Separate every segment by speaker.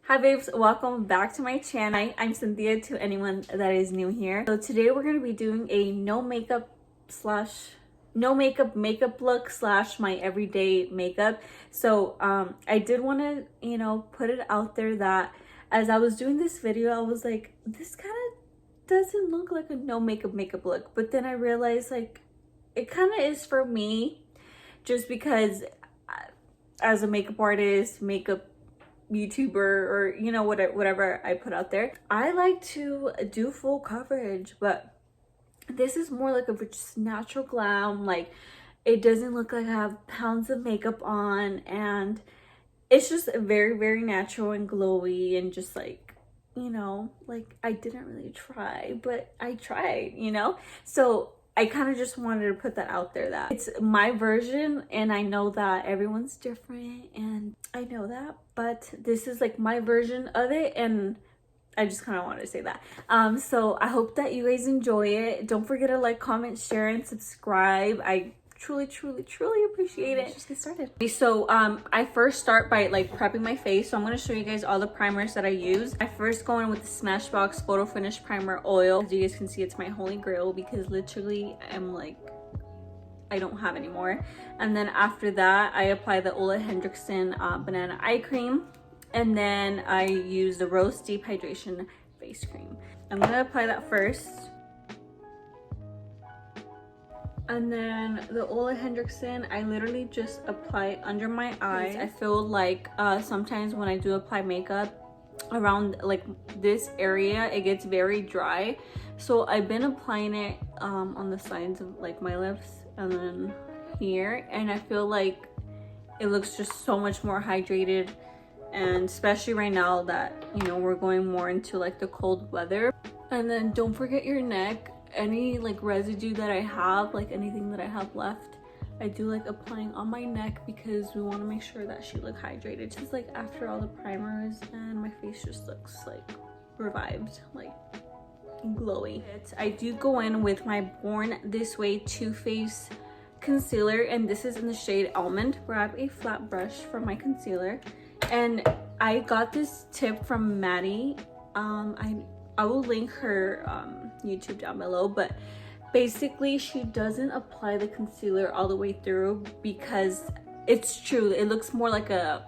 Speaker 1: Hi babes, welcome back to my channel. I'm Cynthia to anyone that is new here. So today we're going to be doing a no makeup look slash my everyday makeup. So I did want to, put it out there that as I was doing this video, I was like, this kind of doesn't look like a no makeup look. But then I realized like it kind of is for me, just because as a makeup artist, makeup YouTuber, or whatever I put out there, I like to do full coverage, but this is more like a just natural glam. Like, it doesn't look like I have pounds of makeup on, and it's just very, very natural and glowy, and just like, like I didn't really try, but I tried, so I kind of just wanted to put that out there, that it's my version, and I know that everyone's different, and I know that, but this is like my version of it, and I just kind of wanted to say that. So I hope that you guys enjoy it. Don't forget to like, comment, share, and subscribe. I truly appreciate it. Let's just get started. So I first start by like prepping my face. So I'm going to show you guys all the primers that I use. I first go in with the Smashbox Photo Finish Primer Oil. As you guys can see, it's my holy grail, because literally I'm like, I don't have any more. And then after that, I apply the Ole Henriksen Banana Eye Cream. And then I use the Rose Deep Hydration Face Cream. I'm going to apply that first. And then the Ole Henriksen, I literally just apply under my eyes. I feel like sometimes when I do apply makeup around like this area, it gets very dry. So I've been applying it on the sides of like my lips and then here. And I feel like it looks just so much more hydrated. And especially right now that, we're going more into like the cold weather. And then don't forget your neck. Any like residue that I have, like anything that I have left, I do like applying on my neck, because we want to make sure that she look hydrated. Just like after all the primers, and my face just looks like revived, like glowy. I do go in with my Born This Way Too Faced concealer, and this is in the shade Almond. Grab a flat brush for my concealer, and I got this tip from Maddie. I will link her YouTube down below, but basically she doesn't apply the concealer all the way through, because it's true, it looks more like a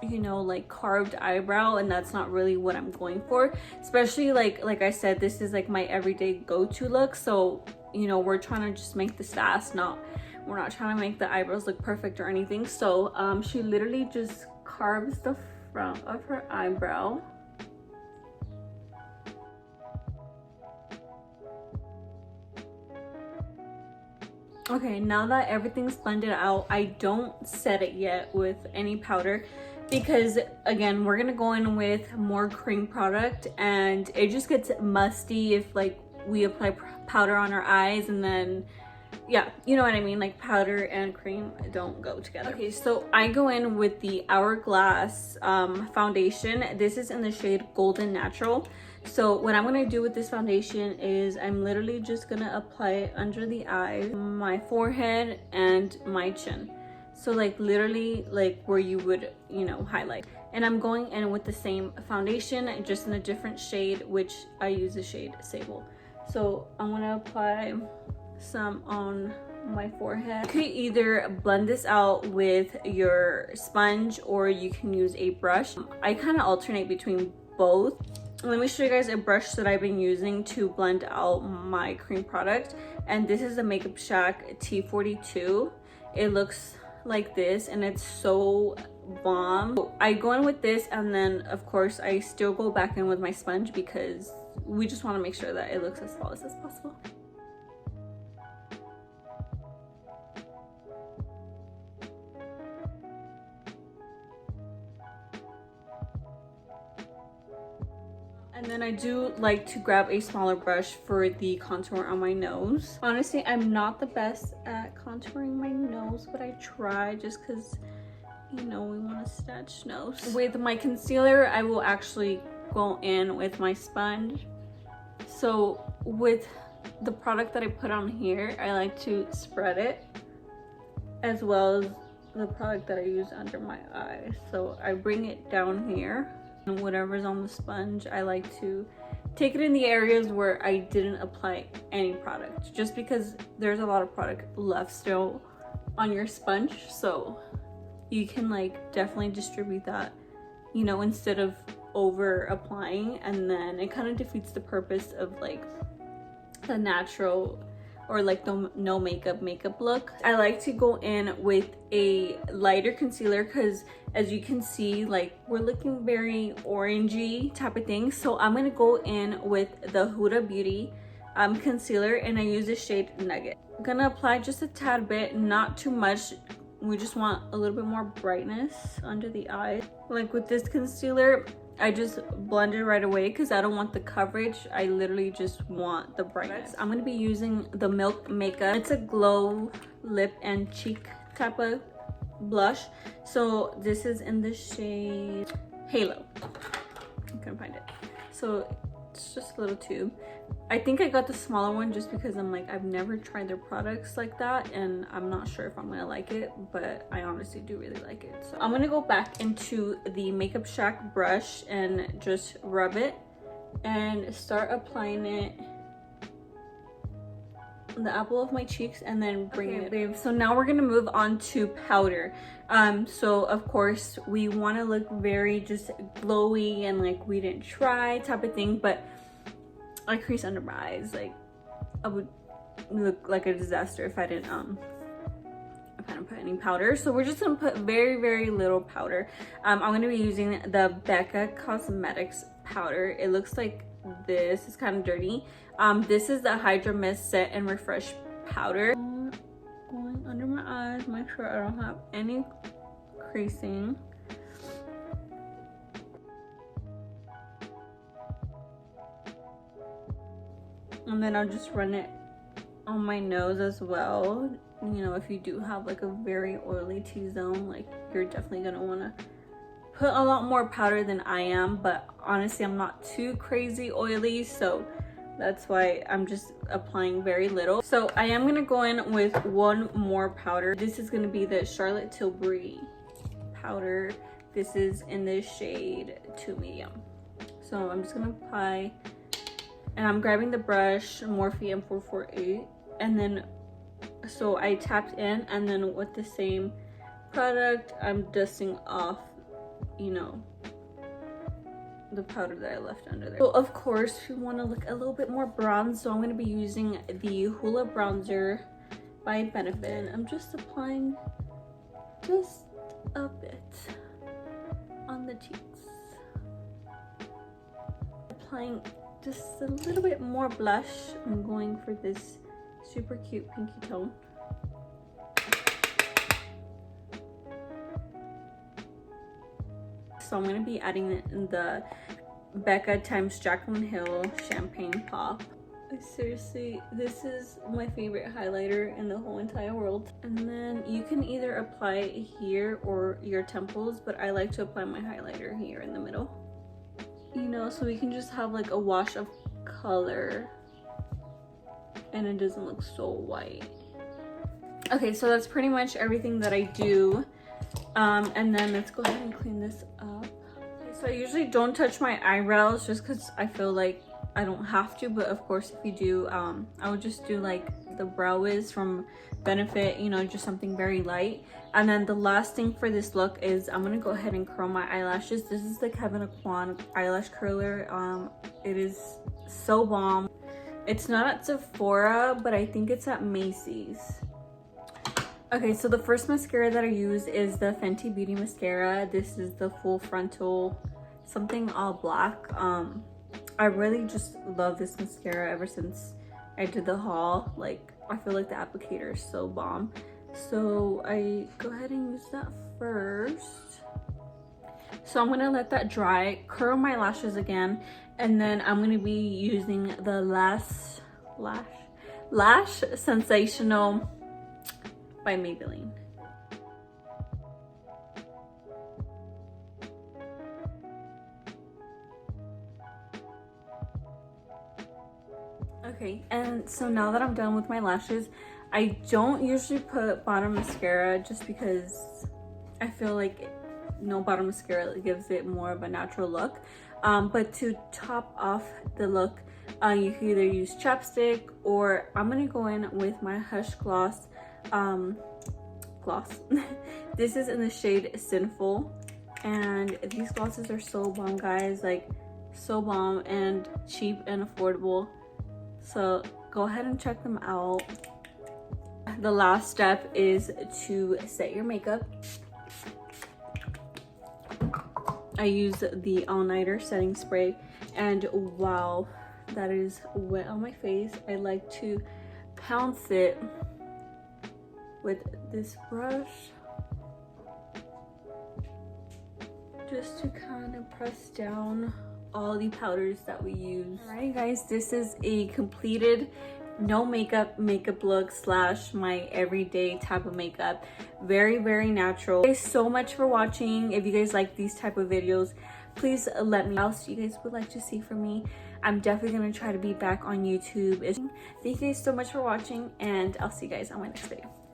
Speaker 1: like carved eyebrow, and that's not really what I'm going for. Especially like I said, this is like my everyday go-to look, so we're trying to just make the sass, we're not trying to make the eyebrows look perfect or anything. So she literally just carves the front of her eyebrow. Okay, now that everything's blended out, I don't set it yet with any powder, because again, we're gonna go in with more cream product, and it just gets musty if like we apply powder on our eyes, and then yeah, you know what I mean, like powder and cream don't go together. Okay, so I go in with the Hourglass foundation. This is in the shade Golden Natural. So what I'm gonna do with this foundation is I'm literally just gonna apply it under the eyes, my forehead, and my chin. So like literally like where you would, highlight. And I'm going in with the same foundation, just in a different shade, which I use the shade Sable. So I'm gonna apply some on my forehead. You could either blend this out with your sponge, or you can use a brush. I kind of alternate between both. Let me show you guys a brush that I've been using to blend out my cream product, and this is the Makeup Shack T42. It looks like this, and it's so bomb. I go in with this, and then of course I still go back in with my sponge, because we just want to make sure that it looks as flawless as possible. And then I do like to grab a smaller brush for the contour on my nose. Honestly, I'm not the best at contouring my nose, but I try, just because, we want a snatched nose. With my concealer, I will actually go in with my sponge. So with the product that I put on here, I like to spread it, as well as the product that I use under my eyes. So I bring it down here And whatever's on the sponge, I like to take it in the areas where I didn't apply any product, just because there's a lot of product left still on your sponge, so you can like definitely distribute that, you know, instead of over applying, and then it kind of defeats the purpose of like the natural or like the no makeup look. I like to go in with a lighter concealer because as you can see, like we're looking very orangey type of thing. So I'm gonna go in with the Huda Beauty concealer, and I use the shade Nugget. I'm gonna apply just a tad bit, not too much. We just want a little bit more brightness under the eye. Like with this concealer, I just blend it right away because I don't want the coverage. I literally just want the brightness. I'm going to be using the Milk Makeup. It's a glow lip and cheek type of blush. So this is in the shade Halo. I couldn't find it. So it's just a little tube. I think I got the smaller one just because I'm like, I've never tried their products like that and I'm not sure if I'm gonna like it, but I honestly do really like it. So I'm gonna go back into the Makeup Shack brush and just rub it and start applying it on the apple of my cheeks and then bring it. Babe, so now we're gonna move on to powder. So of course we want to look very just glowy and like we didn't try type of thing, but I crease under my eyes. Like I would look like a disaster if I didn't put any powder. So we're just gonna put very little powder. I'm gonna be using the Becca Cosmetics powder. It looks like this. It's kind of dirty. This is the Hydra Mist Set and Refresh powder. Going under my eyes, make sure I don't have any creasing. And then I'll just run it on my nose as well. You know, if you do have like a very oily T-zone, like you're definitely gonna wanna put a lot more powder than I am, but honestly I'm not too crazy oily, so that's why I'm just applying very little. So I am gonna go in with one more powder. This is gonna be the Charlotte Tilbury powder. This is in the shade 2 Medium. So I'm just gonna apply, and I'm grabbing the brush Morphe M448, and then so I tapped in, and then with the same product I'm dusting off, you know, the powder that I left under there. So of course we want to look a little bit more bronze, so I'm going to be using the Hoola bronzer by Benefit, and I'm just applying just a bit on the cheeks, applying just a little bit more blush. I'm going for this super cute pinky tone. So I'm going to be adding the Becca times Jaclyn Hill Champagne Pop. Seriously, this is my favorite highlighter in the whole entire world. And then you can either apply it here or your temples, but I like to apply my highlighter here in the middle. You know, so we can just have like a wash of color and it doesn't look so white. Okay, so that's pretty much everything that I do. And then let's go ahead and clean this up. Okay, so I usually don't touch my eyebrows just because I feel like I don't have to, but of course if you do, I would just do like the Brow Wiz from Benefit, you know, just something very light. And then the last thing for this look is I'm gonna go ahead and curl my eyelashes. This is the Kevyn Aucoin eyelash curler. It is so bomb. It's not at Sephora, but I think it's at Macy's. Okay, so the first mascara that I use is the Fenty Beauty mascara. This is the Full Frontal something all black. I really just love this mascara ever since I did the haul. Like, I feel like the applicator is so bomb. So I go ahead and use that first. So I'm gonna let that dry, curl my lashes again, and then I'm gonna be using the Lash Sensational by Maybelline. Okay, and so now that I'm done with my lashes, I don't usually put bottom mascara just because I feel like no bottom mascara. It gives it more of a natural look. But to top off the look, you can either use chapstick, or I'm gonna go in with my Hush Gloss gloss. This is in the shade Sinful, and these glosses are so bomb, guys, like so bomb and cheap and affordable. So go ahead and check them out. The last step is to set your makeup. I use the All Nighter setting spray, and wow, that is wet on my face. I like to pounce it with this brush just to kind of press down all the powders that we use. All right, guys, this is a completed no makeup look slash my everyday type of makeup. Very, very natural. Thank you guys so much for watching. If you guys like these type of videos, please let me know what else you guys would like to see from me. I'm definitely gonna try to be back on YouTube. Thank you guys so much for watching, and I'll see you guys on my next video.